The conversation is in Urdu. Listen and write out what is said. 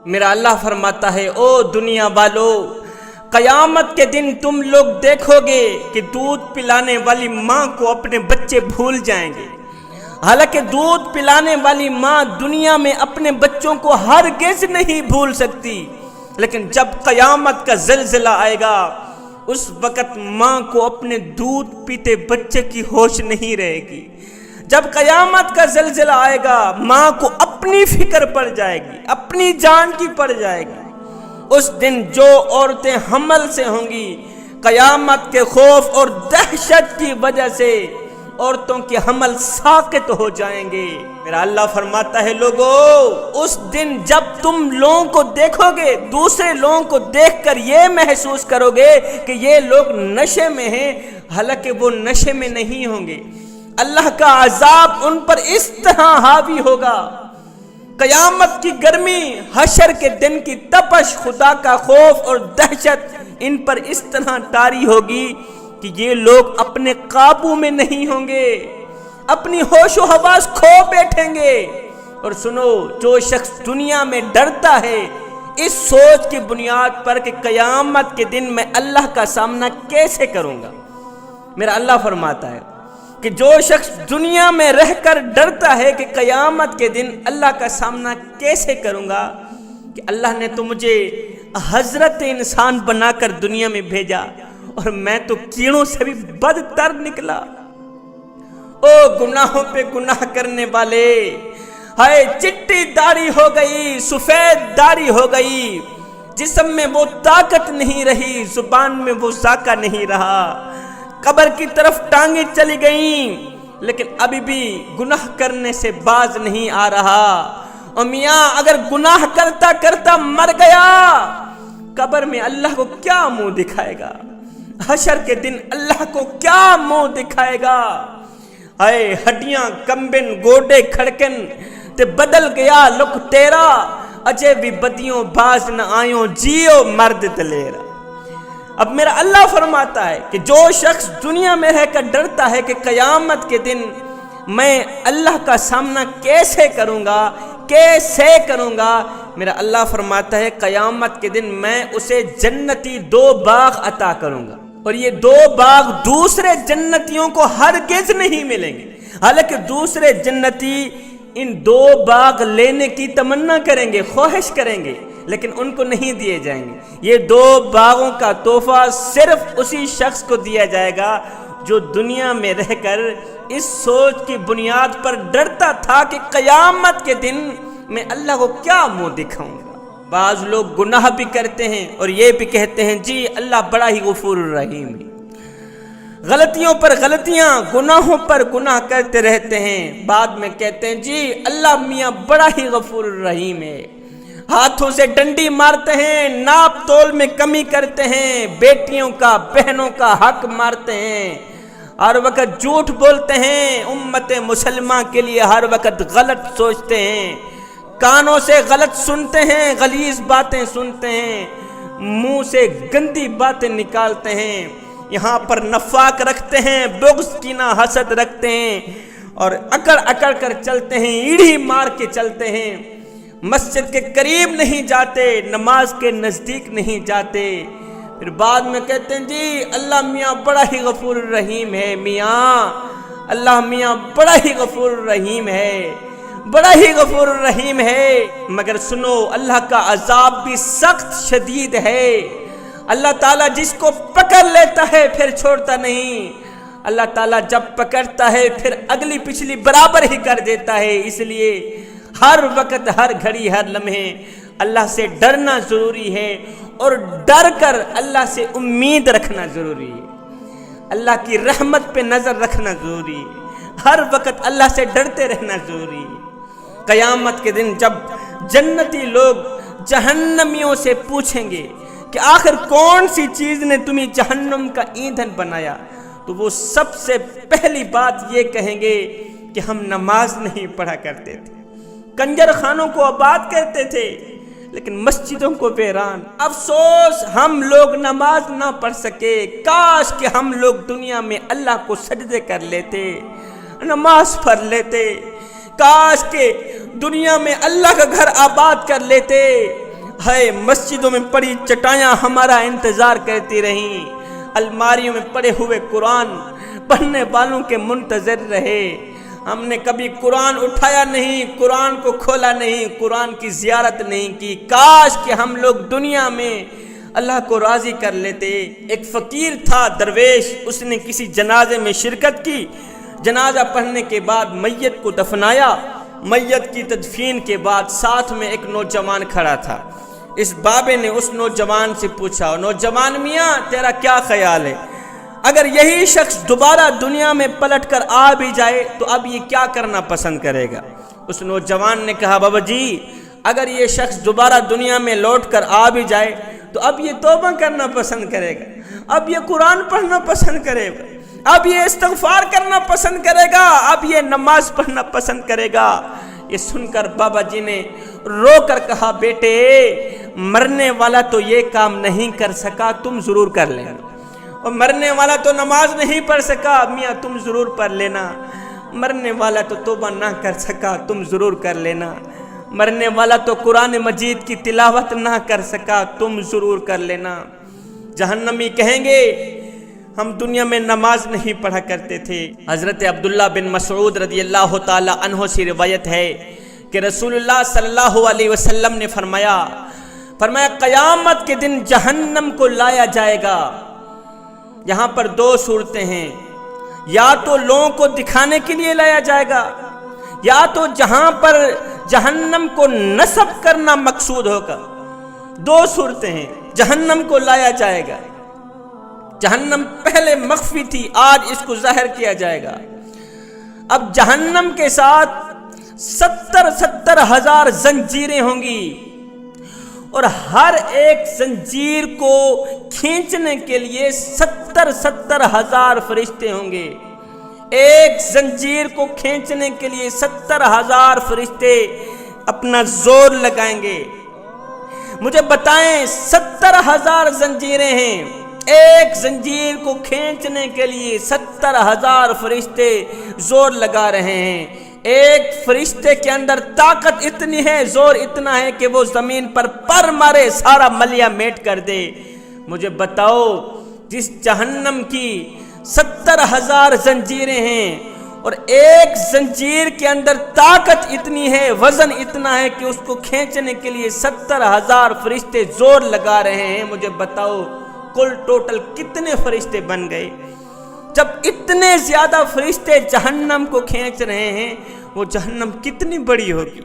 میرا اللہ فرماتا ہے او دنیا والو، قیامت کے دن تم لوگ دیکھو گے کہ دودھ پلانے والی ماں کو اپنے بچے بھول جائیں گے۔ حالانکہ دودھ پلانے والی ماں دنیا میں اپنے بچوں کو ہرگز نہیں بھول سکتی، لیکن جب قیامت کا زلزلہ آئے گا اس وقت ماں کو اپنے دودھ پیتے بچے کی ہوش نہیں رہے گی۔ جب قیامت کا زلزلہ آئے گا ماں کو اپنی فکر پڑ جائے گی، اپنی جان کی پڑ جائے گی۔ اس دن جو عورتیں حمل سے ہوں گی، قیامت کے خوف اور دہشت کی وجہ سے عورتوں کے حمل ساقط ہو جائیں گے۔ میرا اللہ فرماتا ہے لوگو، اس دن جب تم لوگوں کو دیکھو گے، دوسرے لوگوں کو دیکھ کر یہ محسوس کرو گے کہ یہ لوگ نشے میں ہیں، حالانکہ وہ نشے میں نہیں ہوں گے۔ اللہ کا عذاب ان پر اس طرح حاوی ہوگا، قیامت کی گرمی، حشر کے دن کی تپش، خدا کا خوف اور دہشت ان پر اس طرح طاری ہوگی کہ یہ لوگ اپنے قابو میں نہیں ہوں گے، اپنی ہوش و حواس کھو بیٹھیں گے۔ اور سنو، جو شخص دنیا میں ڈرتا ہے اس سوچ کی بنیاد پر کہ قیامت کے دن میں اللہ کا سامنا کیسے کروں گا، میرا اللہ فرماتا ہے کہ جو شخص دنیا میں رہ کر ڈرتا ہے کہ قیامت کے دن اللہ کا سامنا کیسے کروں گا، کہ اللہ نے تو مجھے حضرت انسان بنا کر دنیا میں بھیجا اور میں تو کیڑوں سے بھی بدتر نکلا۔ او گناہوں پہ گناہ کرنے والے، ہائے چٹی داڑھی ہو گئی، سفید داڑھی ہو گئی، جسم میں وہ طاقت نہیں رہی، زبان میں وہ ذائقہ نہیں رہا، قبر کی طرف ٹانگیں چلی گئیں، لیکن ابھی بھی گناہ کرنے سے باز نہیں آ رہا۔ اور میاں اگر گناہ کرتا کرتا مر گیا، قبر میں اللہ کو کیا منہ دکھائے گا، حشر کے دن اللہ کو کیا منہ دکھائے گا؟ اے ہڈیاں کمبن گوڈے کھڑکن تے بدل گیا لک تیرا، اجے بھی بدیوں باز نہ آیوں، جیو مرد دلیرا۔ اب میرا اللہ فرماتا ہے کہ جو شخص دنیا میں رہ کر ڈرتا ہے کہ قیامت کے دن میں اللہ کا سامنا کیسے کروں گا، میرا اللہ فرماتا ہے قیامت کے دن میں اسے جنتی 2 باغ عطا کروں گا، اور یہ 2 باغ دوسرے جنتیوں کو ہرگز نہیں ملیں گے۔ حالانکہ دوسرے جنتی ان 2 باغ لینے کی تمنا کریں گے، خواہش کریں گے، لیکن ان کو نہیں دیے جائیں گے۔ یہ 2 باغوں کا تحفہ صرف اسی شخص کو دیا جائے گا جو دنیا میں رہ کر اس سوچ کی بنیاد پر ڈرتا تھا کہ قیامت کے دن میں اللہ کو کیا منہ دکھاؤں گا۔ بعض لوگ گناہ بھی کرتے ہیں اور یہ بھی کہتے ہیں جی اللہ بڑا ہی غفور الرحیم ہے، غلطیوں پر غلطیاں، گناہوں پر گناہ کرتے رہتے ہیں، بعد میں کہتے ہیں جی اللہ میاں بڑا ہی غفور الرحیم ہے، ہاتھوں سے ڈنڈی مارتے ہیں، ناپ تول میں کمی کرتے ہیں، بیٹیوں کا بہنوں کا حق مارتے ہیں، ہر وقت جھوٹ بولتے ہیں، امت مسلمہ کے لیے ہر وقت غلط سوچتے ہیں، کانوں سے غلط سنتے ہیں، غلیظ باتیں سنتے ہیں، منہ سے گندی باتیں نکالتے ہیں، یہاں پر نفاق رکھتے ہیں، بغض کینہ حسد رکھتے ہیں، اور اکڑ اکڑ کر چلتے ہیں، ایڑھی مار کے چلتے ہیں، مسجد کے قریب نہیں جاتے، نماز کے نزدیک نہیں جاتے، پھر بعد میں کہتے ہیں جی اللہ میاں بڑا ہی غفور الرحیم ہے، میاں اللہ میاں بڑا ہی غفور الرحیم ہے، بڑا ہی غفور الرحیم ہے۔ مگر سنو، اللہ کا عذاب بھی سخت شدید ہے۔ اللہ تعالیٰ جس کو پکڑ لیتا ہے پھر چھوڑتا نہیں، اللہ تعالیٰ جب پکڑتا ہے پھر اگلی پچھلی برابر ہی کر دیتا ہے۔ اس لیے ہر وقت، ہر گھڑی، ہر لمحے اللہ سے ڈرنا ضروری ہے، اور ڈر کر اللہ سے امید رکھنا ضروری ہے، اللہ کی رحمت پہ نظر رکھنا ضروری ہے، ہر وقت اللہ سے ڈرتے رہنا ضروری ہے۔ قیامت کے دن جب جنتی لوگ جہنمیوں سے پوچھیں گے کہ آخر کون سی چیز نے تمہیں جہنم کا ایندھن بنایا، تو وہ سب سے پہلی بات یہ کہیں گے کہ ہم نماز نہیں پڑھا کرتے تھے، کنجر خانوں کو آباد کرتے تھے، لیکن مسجدوں کو ویران۔ افسوس ہم لوگ نماز نہ پڑھ سکے، کاش کہ ہم لوگ دنیا میں اللہ کو سجدے کر لیتے، نماز پڑھ لیتے، کاش کہ دنیا میں اللہ کا گھر آباد کر لیتے، ہے مسجدوں میں پڑی چٹائیاں ہمارا انتظار کرتی رہیں، الماریوں میں پڑے ہوئے قرآن پڑھنے والوں کے منتظر رہے۔ ہم نے کبھی قرآن اٹھایا نہیں، قرآن کو کھولا نہیں، قرآن کی زیارت نہیں کی۔ کاش کہ ہم لوگ دنیا میں اللہ کو راضی کر لیتے۔ ایک فقیر تھا درویش، اس نے کسی جنازے میں شرکت کی۔ جنازہ پڑھنے کے بعد میت کو دفنایا۔ میت کی تدفین کے بعد ساتھ میں ایک نوجوان کھڑا تھا۔ اس بابے نے اس نوجوان سے پوچھا، نوجوان میاں تیرا کیا خیال ہے؟ اگر یہی شخص دوبارہ دنیا میں پلٹ کر آ بھی جائے تو اب یہ کیا کرنا پسند کرے گا؟ اس نوجوان نے کہا، بابا جی اگر یہ شخص دوبارہ دنیا میں لوٹ کر آ بھی جائے تو اب یہ توبہ کرنا پسند کرے گا، اب یہ قرآن پڑھنا پسند کرے گا، اب یہ استغفار کرنا پسند کرے گا، اب یہ نماز پڑھنا پسند کرے گا۔ یہ سن کر بابا جی نے رو کر کہا، بیٹے مرنے والا تو یہ کام نہیں کر سکا، تم ضرور کر لینا، اور مرنے والا تو نماز نہیں پڑھ سکا، میاں تم ضرور پڑھ لینا، مرنے والا تو توبہ نہ کر سکا، تم ضرور کر لینا، مرنے والا تو قرآن مجید کی تلاوت نہ کر سکا، تم ضرور کر لینا۔ جہنمی کہیں گے ہم دنیا میں نماز نہیں پڑھا کرتے تھے۔ حضرت عبداللہ بن مسعود رضی اللہ تعالی عنہ سے روایت ہے کہ رسول اللہ صلی اللہ علیہ وسلم نے فرمایا قیامت کے دن جہنم کو لایا جائے گا۔ یہاں پر دو صورتیں ہیں، یا تو لوگوں کو دکھانے کے لیے لایا جائے گا، یا تو جہاں پر جہنم کو نصب کرنا مقصود ہوگا۔ دو صورتیں ہیں، جہنم کو لایا جائے گا، جہنم پہلے مخفی تھی، آج اس کو ظاہر کیا جائے گا۔ اب جہنم کے ساتھ 70 ہزار زنجیریں ہوں گی، اور ہر ایک زنجیر کو کھینچنے کے لیے 70 ہزار فرشتے ہوں گے۔ ایک زنجیر کو کھینچنے کے لیے 70 ہزار فرشتے اپنا زور لگائیں گے۔ مجھے بتائیں 70 ہزار زنجیریں ہیں، ایک زنجیر کو کھینچنے کے لیے 70 ہزار فرشتے زور لگا رہے ہیں۔ ایک فرشتے کے اندر طاقت اتنی ہے، زور اتنا ہے کہ وہ زمین پر پر مارے سارا ملیا میٹ کر دے۔ مجھے بتاؤ جس جہنم کی 70 ہزار زنجیریں ہیں اور ایک زنجیر کے اندر طاقت اتنی ہے، وزن اتنا ہے کہ اس کو کھینچنے کے لیے 70 ہزار فرشتے زور لگا رہے ہیں، مجھے بتاؤ کل ٹوٹل کتنے فرشتے بن گئے؟ جب اتنے زیادہ فرشتے جہنم کو کھینچ رہے ہیں، وہ جہنم کتنی بڑی ہوگی؟